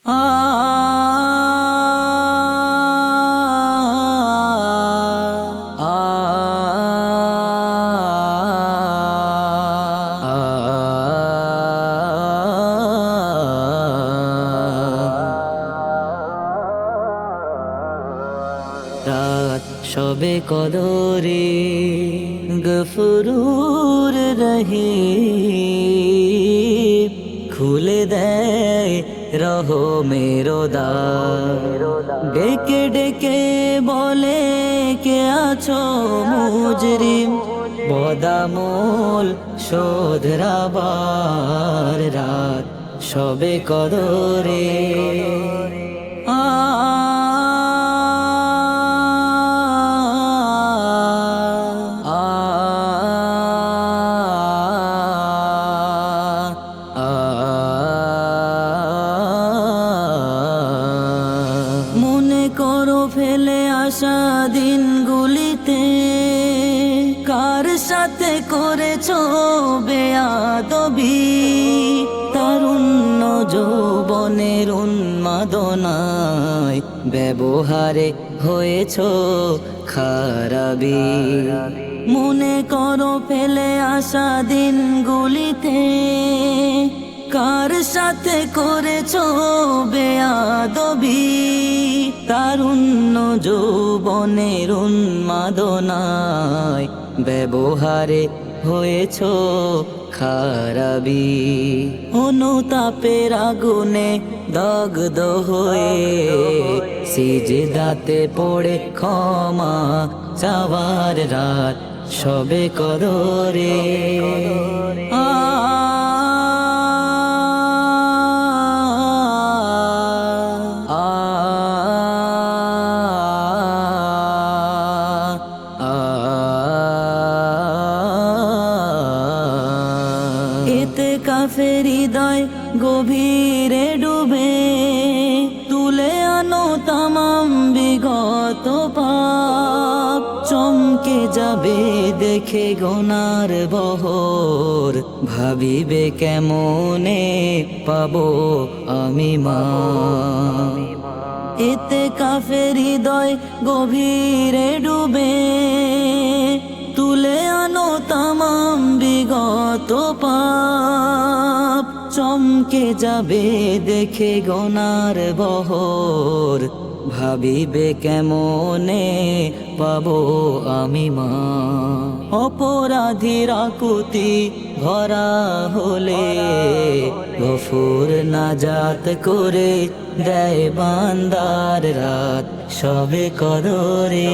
রাত শবে কদরে গফুরুর রহিম খুলে দেয় রহমের দ্বার। ডেকে ডেকে বলে কে আছো মুজরিম, বদামূল শোধরাবার রাত শবে কদরে। মনে করো ফেলে আসা দিনগুলিতে কার সাথে করেছো বেয়াদবি। তারুণ্য যৌবনের উন্মাদনায় ব্যবহারে হয়েছো খারাপি। মনে করো ফেলে আসা দিনগুলিতে কার সাথে করেছো বেয়াদবি। তারুণ্য যৌবনের উন্মাদনায় ব্যবহারে হয়েছো খারাপি। অনুতাপের আগুনে দগ্ধ হয়ে সিজদাতে পড়ে ক্ষমা চাওয়ার রাত শবে কদরে। এতে কাফের হৃদয় গভীরে ডুবে তুলে আনো তামাম বিগত পাপ। চমকে যাবে দেখে গোনার বহর, ভাবিবে কেমনে পাবো আমি মা। এতে কাফের হৃদয় গভীরে ডুবে তুলে আনো তামাম বিগত পাপ। চমকে যাবে দেখে গোনার বহর, ভাবিবে কেমনে পাবো আমি মা। অপরাধীর আকুতি ভরা হলে গফুর নাজাত করে দেয় বান্দার রাত শবে কদরে।